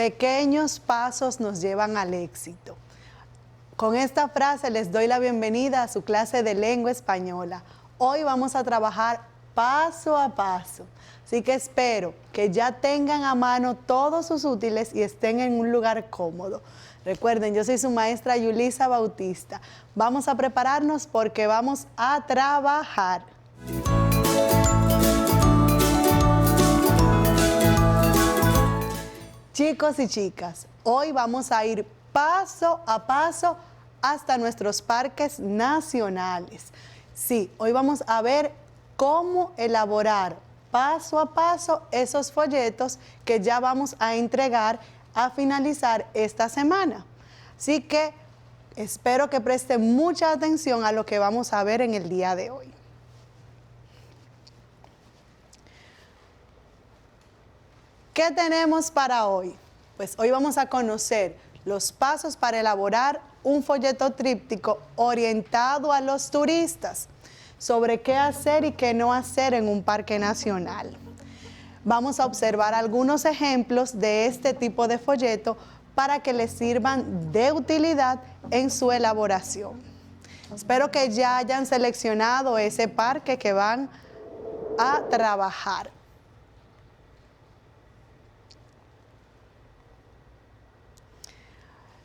Pequeños pasos nos llevan al éxito. Con esta frase les doy la bienvenida a su clase de lengua española. Hoy vamos a trabajar paso a paso. Así que espero que ya tengan a mano todos sus útiles y estén en un lugar cómodo. Recuerden, yo soy su maestra Yulisa Bautista. Vamos a prepararnos porque vamos a trabajar. Chicos y chicas, hoy vamos a ir paso a paso hasta nuestros parques nacionales. Sí, hoy vamos a ver cómo elaborar paso a paso esos folletos que ya vamos a entregar a finalizar esta semana. Así que espero que presten mucha atención a lo que vamos a ver en el día de hoy. ¿Qué tenemos para hoy? Pues hoy vamos a conocer los pasos para elaborar un folleto tríptico orientado a los turistas sobre qué hacer y qué no hacer en un parque nacional. Vamos a observar algunos ejemplos de este tipo de folleto para que les sirvan de utilidad en su elaboración. Espero que ya hayan seleccionado ese parque que van a trabajar.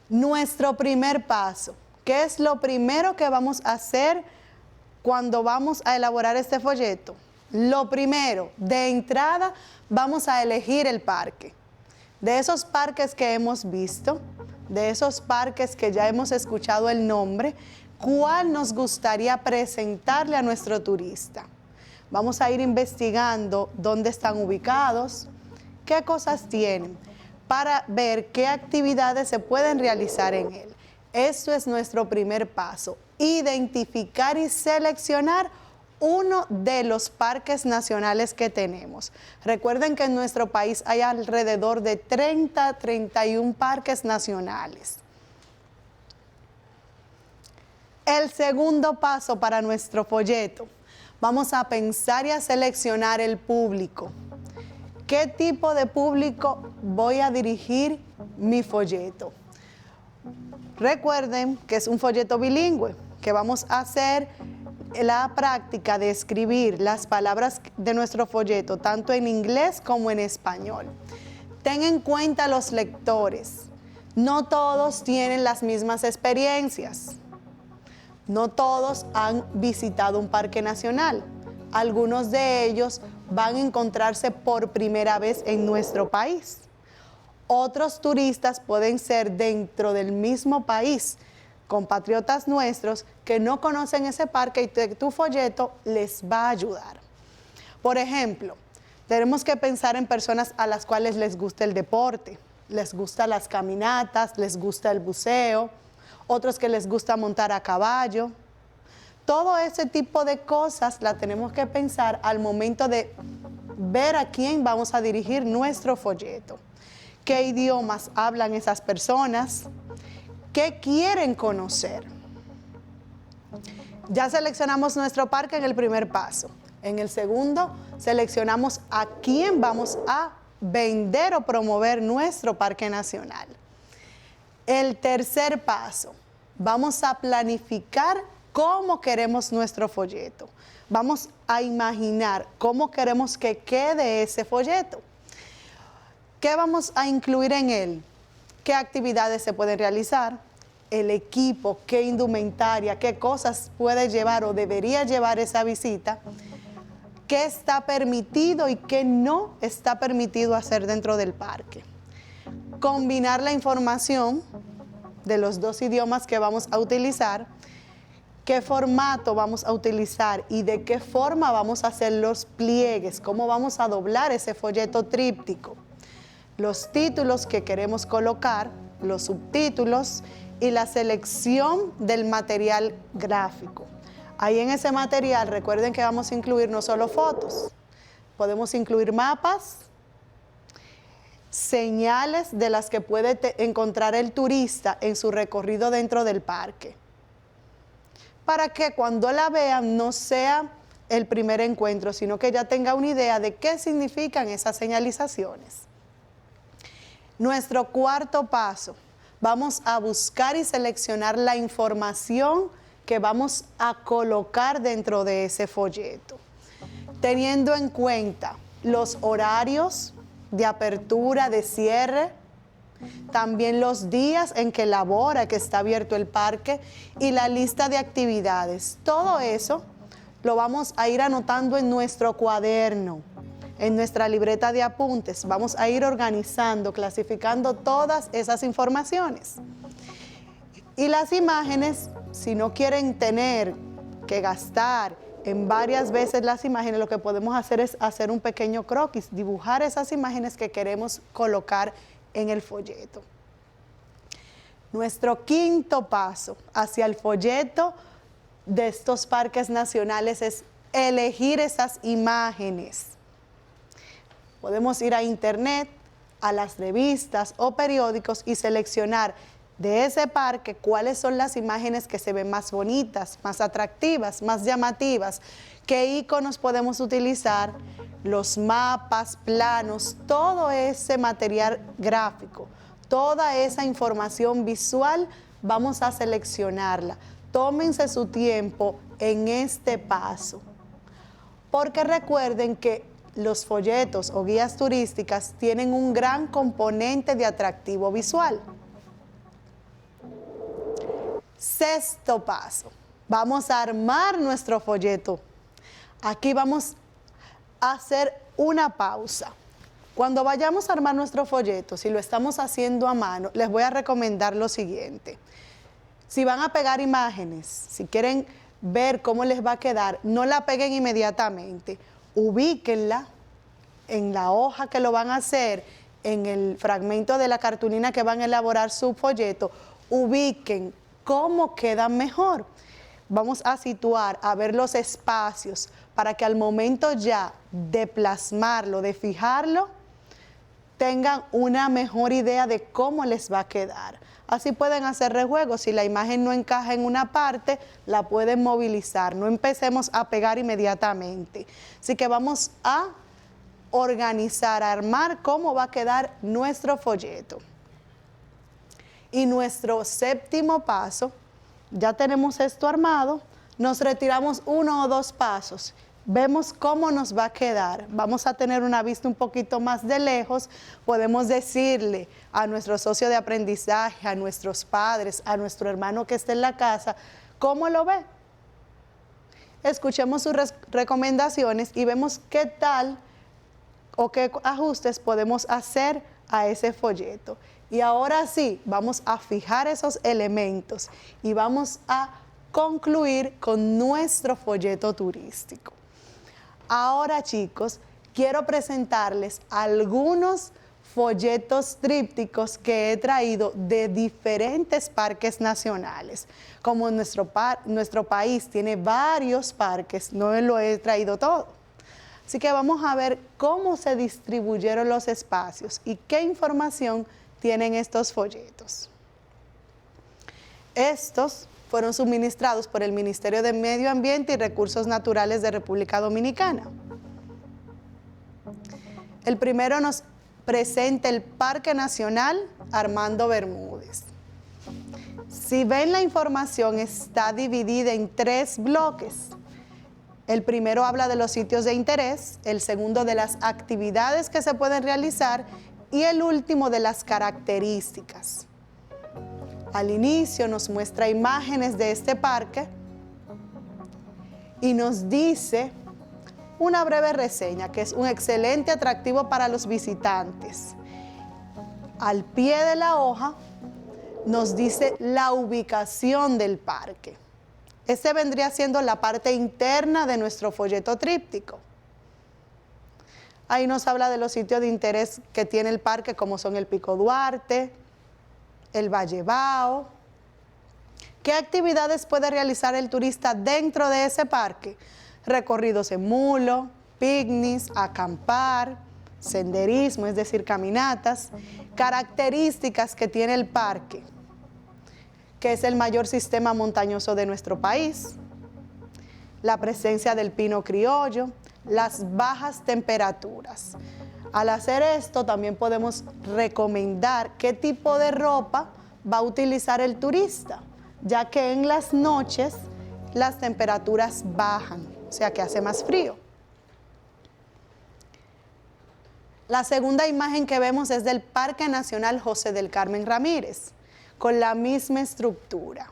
Nuestro primer paso. ¿Qué es lo primero que vamos a hacer cuando vamos a elaborar este folleto? Lo primero, de entrada, vamos a elegir el parque. De esos parques que hemos visto, de esos parques que ya hemos escuchado el nombre, ¿cuál nos gustaría presentarle a nuestro turista? Vamos a ir investigando dónde están ubicados, qué cosas tienen, para ver qué actividades se pueden realizar en él. Eso es nuestro primer paso, identificar y seleccionar uno de los parques nacionales que tenemos. Recuerden que en nuestro país hay alrededor de 31 parques nacionales. El segundo paso para nuestro folleto, vamos a pensar y a seleccionar el público. ¿Qué tipo de público voy a dirigir mi folleto? Recuerden que es un folleto bilingüe, que vamos a hacer la práctica de escribir las palabras de nuestro folleto, tanto en inglés como en español. Ten en cuenta los lectores. No todos tienen las mismas experiencias. No todos han visitado un parque nacional. Algunos de ellos van a encontrarse por primera vez en nuestro país. Otros turistas pueden ser dentro del mismo país, compatriotas nuestros que no conocen ese parque y tu folleto les va a ayudar. Por ejemplo, tenemos que pensar en personas a las cuales les gusta el deporte, les gustan las caminatas, les gusta el buceo, otros que les gusta montar a caballo. Todo ese tipo de cosas la tenemos que pensar al momento de ver a quién vamos a dirigir nuestro folleto. ¿Qué idiomas hablan esas personas? ¿Qué quieren conocer? Ya seleccionamos nuestro parque en el primer paso. En el segundo, seleccionamos a quién vamos a vender o promover nuestro parque nacional. El tercer paso, vamos a planificar cómo queremos nuestro folleto. Vamos a imaginar cómo queremos que quede ese folleto. ¿Qué vamos a incluir en él? ¿Qué actividades se pueden realizar? El equipo, qué indumentaria, qué cosas puede llevar o debería llevar esa visita. ¿Qué está permitido y qué no está permitido hacer dentro del parque? Combinar la información de los dos idiomas que vamos a utilizar, qué formato vamos a utilizar y de qué forma vamos a hacer los pliegues, cómo vamos a doblar ese folleto tríptico, los títulos que queremos colocar, los subtítulos y la selección del material gráfico. Ahí en ese material recuerden que vamos a incluir no solo fotos, podemos incluir mapas, señales de las que puede encontrar el turista en su recorrido dentro del parque, para que cuando la vean no sea el primer encuentro, sino que ya tenga una idea de qué significan esas señalizaciones. Nuestro cuarto paso, vamos a buscar y seleccionar la información que vamos a colocar dentro de ese folleto, teniendo en cuenta los horarios de apertura, de cierre, también los días en que labora, que está abierto el parque, y la lista de actividades. Todo eso lo vamos a ir anotando en nuestro cuaderno, en nuestra libreta de apuntes. Vamos a ir organizando, clasificando todas esas informaciones. Y las imágenes, si no quieren tener que gastar en varias veces las imágenes, lo que podemos hacer es hacer un pequeño croquis, dibujar esas imágenes que queremos colocar en el folleto. Nuestro quinto paso hacia el folleto de estos parques nacionales es elegir esas imágenes. Podemos ir a internet, a las revistas o periódicos y seleccionar de ese parque cuáles son las imágenes que se ven más bonitas, más atractivas, más llamativas, qué iconos podemos utilizar, los mapas, planos, todo ese material gráfico, toda esa información visual, vamos a seleccionarla. Tómense su tiempo en este paso, porque recuerden que los folletos o guías turísticas tienen un gran componente de atractivo visual. Sexto paso, vamos a armar nuestro folleto. Aquí vamos a hacer una pausa. Cuando vayamos a armar nuestro folleto, si lo estamos haciendo a mano, les voy a recomendar lo siguiente. Si van a pegar imágenes, si quieren ver cómo les va a quedar, no la peguen inmediatamente. Ubíquenla en la hoja que lo van a hacer, en el fragmento de la cartulina que van a elaborar su folleto. Ubiquen cómo quedan mejor. Vamos a situar, a ver los espacios, para que al momento ya de plasmarlo, de fijarlo, tengan una mejor idea de cómo les va a quedar. Así pueden hacer rejuegos. Si la imagen no encaja en una parte, la pueden movilizar. No empecemos a pegar inmediatamente. Así que vamos a organizar, a armar cómo va a quedar nuestro folleto. Y nuestro séptimo paso, ya tenemos esto armado, nos retiramos 1 o 2 pasos, vemos cómo nos va a quedar, vamos a tener una vista un poquito más de lejos, podemos decirle a nuestro socio de aprendizaje, a nuestros padres, a nuestro hermano que esté en la casa, ¿cómo lo ve? Escuchemos sus recomendaciones y vemos qué tal o qué ajustes podemos hacer a ese folleto. Y ahora sí, vamos a fijar esos elementos y vamos a concluir con nuestro folleto turístico. Ahora, chicos, quiero presentarles algunos folletos trípticos que he traído de diferentes parques nacionales. Como nuestro país tiene varios parques, no lo he traído todo. Así que vamos a ver cómo se distribuyeron los espacios y qué información tienen estos folletos. Estos fueron suministrados por el Ministerio de Medio Ambiente y Recursos Naturales de República Dominicana. El primero nos presenta el Parque Nacional Armando Bermúdez. Si ven, la información está dividida en 3 bloques. El primero habla de los sitios de interés, el segundo de las actividades que se pueden realizar y el último de las características. Al inicio nos muestra imágenes de este parque y nos dice una breve reseña, que es un excelente atractivo para los visitantes. Al pie de la hoja nos dice la ubicación del parque. Ese vendría siendo la parte interna de nuestro folleto tríptico. Ahí nos habla de los sitios de interés que tiene el parque, como son el Pico Duarte, el Valle Bao. ¿Qué actividades puede realizar el turista dentro de ese parque? Recorridos en mulo, picnics, acampar, senderismo, es decir, caminatas. Características que tiene el parque, que es el mayor sistema montañoso de nuestro país, la presencia del pino criollo, las bajas temperaturas. Al hacer esto, también podemos recomendar qué tipo de ropa va a utilizar el turista, ya que en las noches las temperaturas bajan, o sea que hace más frío. La segunda imagen que vemos es del Parque Nacional José del Carmen Ramírez, con la misma estructura.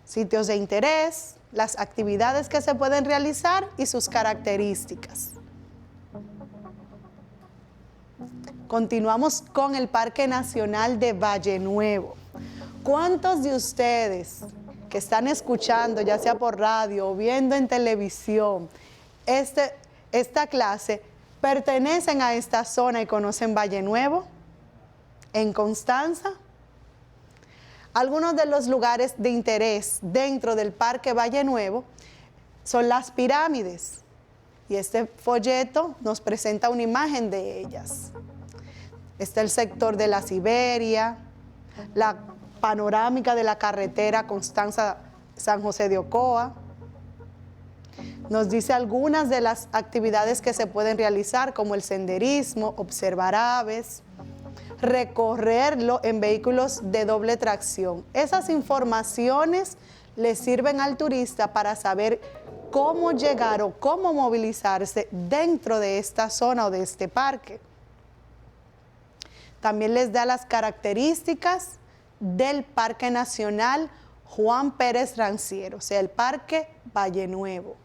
Sitios de interés, las actividades que se pueden realizar y sus características. Continuamos con el Parque Nacional de Valle Nuevo. ¿Cuántos de ustedes que están escuchando, ya sea por radio o viendo en televisión, esta clase, pertenecen a esta zona y conocen Valle Nuevo? ¿En Constanza? Algunos de los lugares de interés dentro del Parque Valle Nuevo son las pirámides. Y este folleto nos presenta una imagen de ellas. Está el sector de la Siberia, la panorámica de la carretera Constanza-San José de Ocoa. Nos dice algunas de las actividades que se pueden realizar, como el senderismo, observar aves, recorrerlo en vehículos de doble tracción. Esas informaciones le sirven al turista para saber cómo llegar o cómo movilizarse dentro de esta zona o de este parque. También les da las características del Parque Nacional Juan Pérez Ranciero, o sea, el Parque Valle Nuevo.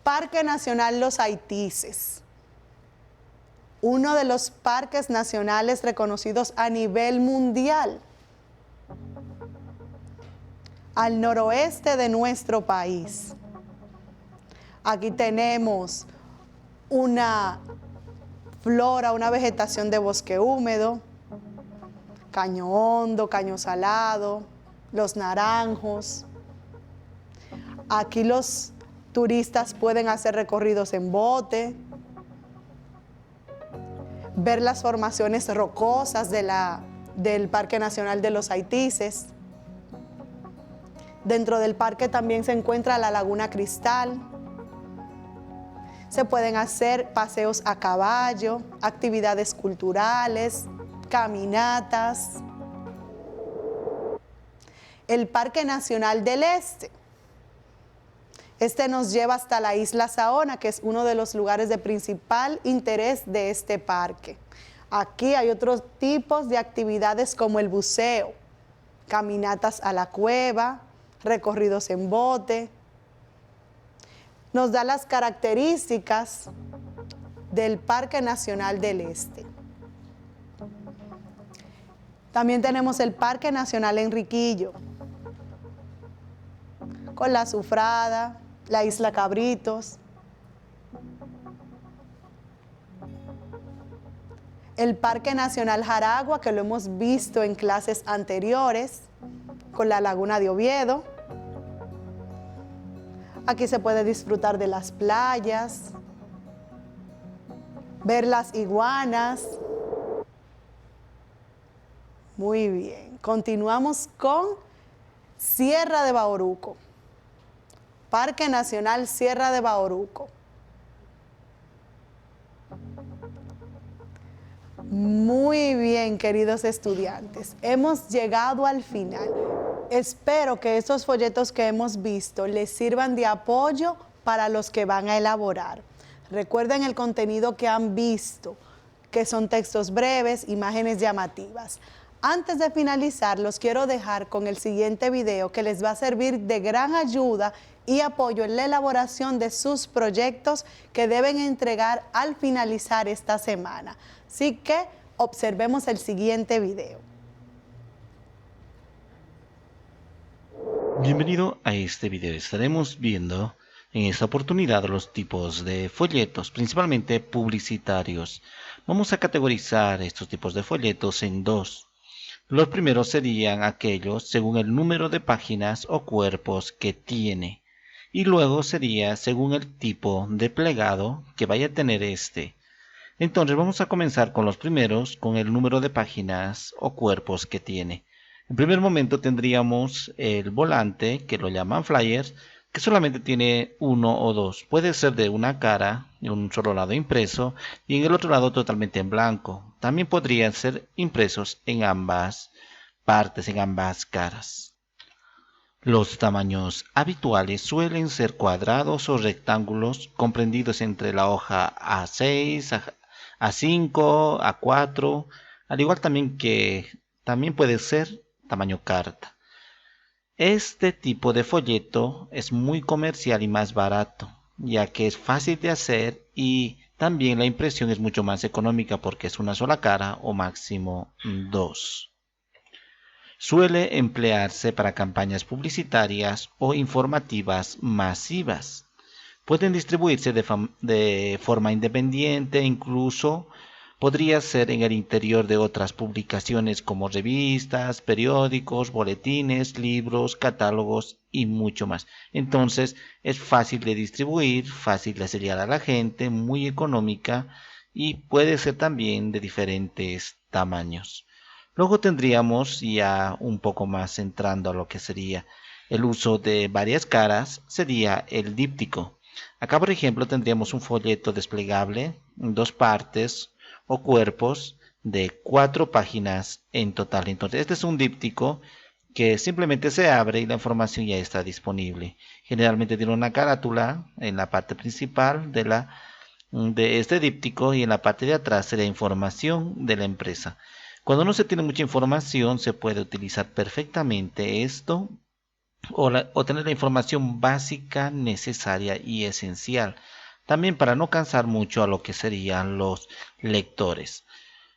Parque Nacional Los Haitises, uno de los parques nacionales reconocidos a nivel mundial, al noroeste de nuestro país. Aquí tenemos una flora, una vegetación de bosque húmedo, caño hondo, caño salado, los naranjos. Aquí los turistas pueden hacer recorridos en bote, ver las formaciones rocosas del Parque Nacional de los Haitises. Dentro del parque también se encuentra la Laguna Cristal. Se pueden hacer paseos a caballo, actividades culturales, caminatas. El Parque Nacional del Este. Este nos lleva hasta la isla Saona, que es uno de los lugares de principal interés de este parque. Aquí hay otros tipos de actividades como el buceo, caminatas a la cueva, recorridos en bote. Nos da las características del Parque Nacional del Este. También tenemos el Parque Nacional Enriquillo, con la Azufrada, la Isla Cabritos. El Parque Nacional Jaragua, que lo hemos visto en clases anteriores, con la Laguna de Oviedo. Aquí se puede disfrutar de las playas, ver las iguanas. Muy bien, continuamos con Sierra de Bauruco. Parque Nacional Sierra de Bauruco. Muy bien, queridos estudiantes, hemos llegado al final. Espero que estos folletos que hemos visto les sirvan de apoyo para los que van a elaborar. Recuerden el contenido que han visto, que son textos breves, imágenes llamativas. Antes de finalizar, los quiero dejar con el siguiente video que les va a servir de gran ayuda y apoyo en la elaboración de sus proyectos que deben entregar al finalizar esta semana. Así que observemos el siguiente video. Bienvenido a este video. Estaremos viendo en esta oportunidad los tipos de folletos, principalmente publicitarios. Vamos a categorizar estos tipos de folletos en dos. Los primeros serían aquellos según el número de páginas o cuerpos que tiene. Y luego sería según el tipo de plegado que vaya a tener este. Entonces vamos a comenzar con los primeros, con el número de páginas o cuerpos que tiene. En primer momento tendríamos el volante, que lo llaman flyers, que solamente tiene uno o dos. Puede ser de una cara, de un solo lado impreso, y en el otro lado totalmente en blanco. También podrían ser impresos en ambas partes, en ambas caras. Los tamaños habituales suelen ser cuadrados o rectángulos comprendidos entre la hoja A6, A5, A4, al igual también que también puede ser tamaño carta. Este tipo de folleto es muy comercial y más barato, ya que es fácil de hacer y también la impresión es mucho más económica porque es una sola cara o máximo dos. Suele emplearse para campañas publicitarias o informativas masivas. Pueden distribuirse de forma independiente, incluso podría ser en el interior de otras publicaciones como revistas, periódicos, boletines, libros, catálogos y mucho más. Entonces es fácil de distribuir, fácil de llegar a la gente, muy económica y puede ser también de diferentes tamaños. Luego tendríamos ya un poco más entrando a lo que sería el uso de varias caras, sería el díptico. Acá, por ejemplo, tendríamos un folleto desplegable en dos partes o cuerpos de 4 páginas en total. Entonces, este es un díptico que simplemente se abre y la información ya está disponible. Generalmente tiene una carátula en la parte principal de este díptico y en la parte de atrás sería información de la empresa. Cuando no se tiene mucha información, se puede utilizar perfectamente esto o tener la información básica, necesaria y esencial. También para no cansar mucho a lo que serían los lectores.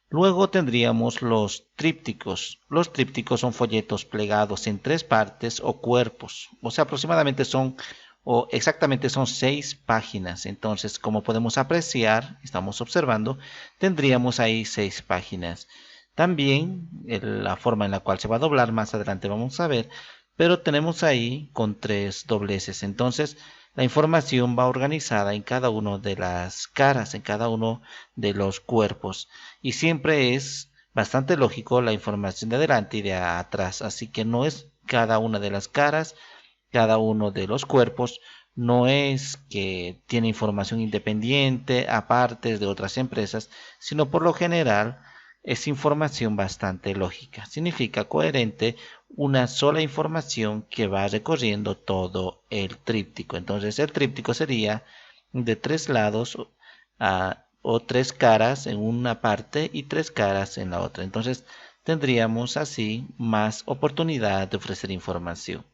Luego tendríamos los trípticos. Los trípticos son folletos plegados en 3 partes o cuerpos. O sea, aproximadamente son o exactamente son 6 páginas. Entonces, como podemos apreciar, estamos observando, tendríamos ahí 6 páginas. También la forma en la cual se va a doblar, más adelante vamos a ver, pero tenemos ahí con 3 dobleces. Entonces, la información va organizada en cada una de las caras, en cada uno de los cuerpos. Y siempre es bastante lógico la información de adelante y de atrás. Así que no es cada una de las caras, cada uno de los cuerpos. No es que tiene información independiente, aparte de otras empresas, sino por lo general es información bastante lógica. Significa coherente, una sola información que va recorriendo todo el tríptico. Entonces el tríptico sería de 3 lados o 3 caras en una parte y 3 caras en la otra. Entonces tendríamos así más oportunidad de ofrecer información.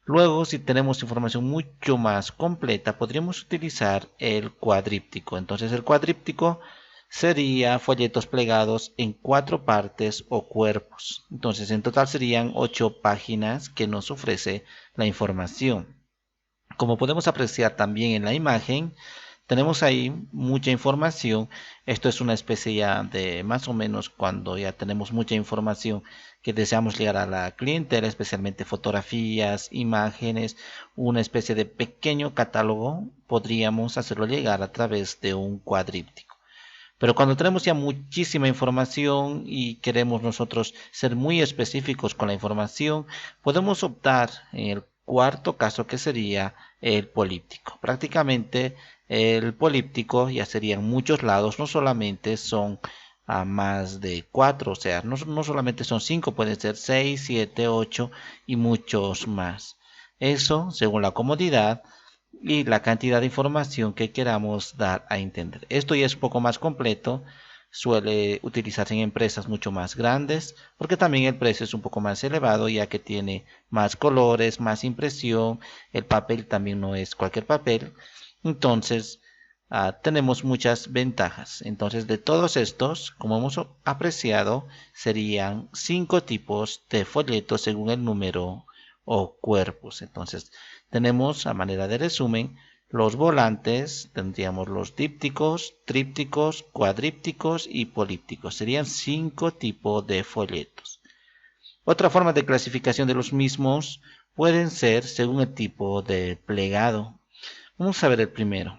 Luego, si tenemos información mucho más completa, podríamos utilizar el cuadríptico. Entonces el cuadríptico sería folletos plegados en 4 partes o cuerpos. Entonces en total serían 8 páginas que nos ofrece la información. Como podemos apreciar también en la imagen, tenemos ahí mucha información. Esto es una especie ya de más o menos cuando ya tenemos mucha información que deseamos llegar a la clientela, especialmente fotografías, imágenes, una especie de pequeño catálogo, podríamos hacerlo llegar a través de un cuadríptico. Pero cuando tenemos ya muchísima información y queremos nosotros ser muy específicos con la información, podemos optar en el cuarto caso, que sería el políptico. Prácticamente el políptico ya serían muchos lados, no solamente son a más de 4, o sea, no solamente son 5, pueden ser 6, 7, 8 y muchos más. Eso según la comodidad y la cantidad de información que queramos dar a entender. Esto ya es un poco más completo, suele utilizarse en empresas mucho más grandes, porque también el precio es un poco más elevado, ya que tiene más colores, más impresión, el papel también no es cualquier papel, entonces tenemos muchas ventajas. Entonces, de todos estos, como hemos apreciado, serían 5 tipos de folletos según el número o cuerpos. Entonces, tenemos a manera de resumen los volantes, tendríamos los dípticos, trípticos, cuadrípticos y polípticos. Serían 5 tipos de folletos. Otra forma de clasificación de los mismos pueden ser según el tipo de plegado. Vamos a ver el primero.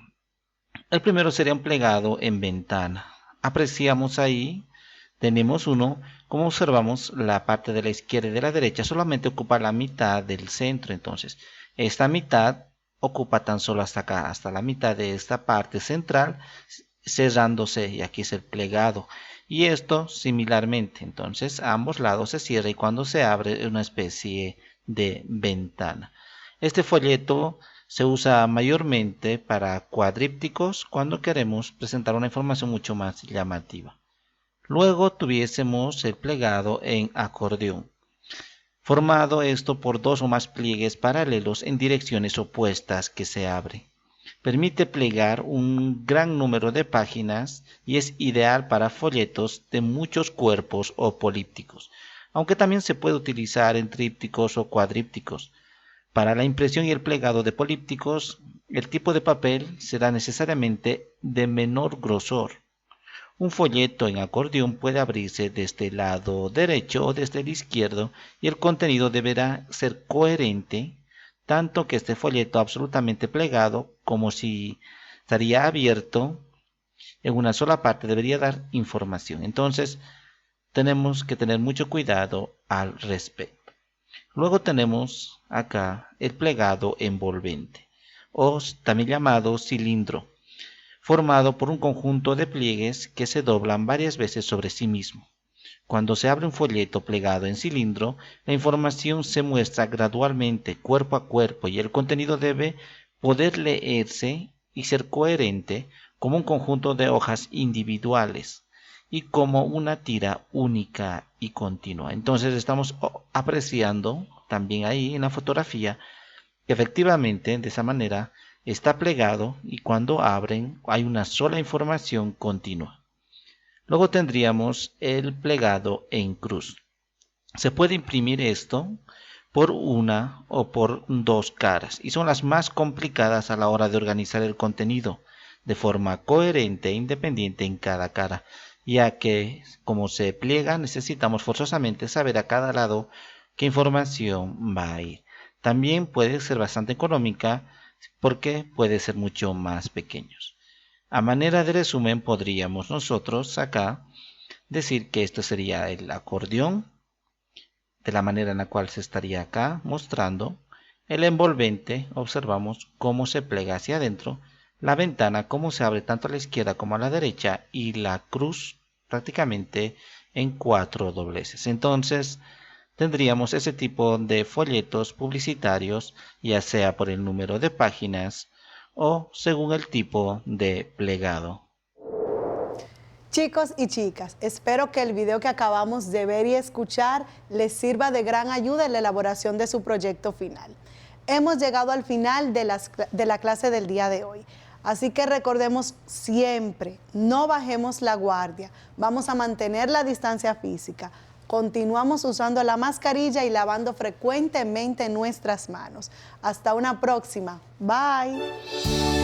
El primero sería un plegado en ventana. Apreciamos ahí, tenemos uno, como observamos, la parte de la izquierda y de la derecha solamente ocupa la mitad del centro. Entonces, Esta mitad ocupa tan solo hasta acá, hasta la mitad de esta parte central, cerrándose, y aquí es el plegado. Y esto similarmente, entonces a ambos lados se cierra y cuando se abre es una especie de ventana. Este folleto se usa mayormente para cuadrípticos cuando queremos presentar una información mucho más llamativa. Luego tuviésemos el plegado en acordeón, formado esto por dos o más pliegues paralelos en direcciones opuestas que se abre. Permite plegar un gran número de páginas y es ideal para folletos de muchos cuerpos o polípticos, aunque también se puede utilizar en trípticos o cuadrípticos. Para la impresión y el plegado de polípticos, el tipo de papel será necesariamente de menor grosor. Un folleto en acordeón puede abrirse desde el lado derecho o desde el izquierdo y el contenido deberá ser coherente, tanto que este folleto absolutamente plegado como si estaría abierto en una sola parte debería dar información. Entonces tenemos que tener mucho cuidado al respecto. Luego tenemos acá el plegado envolvente o también llamado cilindro, formado por un conjunto de pliegues que se doblan varias veces sobre sí mismo. Cuando se abre un folleto plegado en cilindro, la información se muestra gradualmente, cuerpo a cuerpo, y el contenido debe poder leerse y ser coherente como un conjunto de hojas individuales y como una tira única y continua. Entonces estamos apreciando también ahí en la fotografía que efectivamente de esa manera está plegado y cuando abren hay una sola información continua. Luego tendríamos el plegado en cruz. Se puede imprimir esto por una o por dos caras y son las más complicadas a la hora de organizar el contenido de forma coherente e independiente en cada cara, ya que como se pliega necesitamos forzosamente saber a cada lado qué información va a ir. También puede ser bastante económica porque puede ser mucho más pequeños. A manera de resumen podríamos nosotros acá decir que esto sería el acordeón, de la manera en la cual se estaría acá mostrando. El envolvente, observamos cómo se plega hacia adentro, la ventana cómo se abre tanto a la izquierda como a la derecha y la cruz prácticamente en 4 dobleces. Entonces tendríamos ese tipo de folletos publicitarios, ya sea por el número de páginas o según el tipo de plegado. Chicos y chicas, espero que el video que acabamos de ver y escuchar les sirva de gran ayuda en la elaboración de su proyecto final. Hemos llegado al final de la clase del día de hoy. Así que recordemos siempre, no bajemos la guardia, vamos a mantener la distancia física, continuamos usando la mascarilla y lavando frecuentemente nuestras manos. Hasta una próxima. Bye.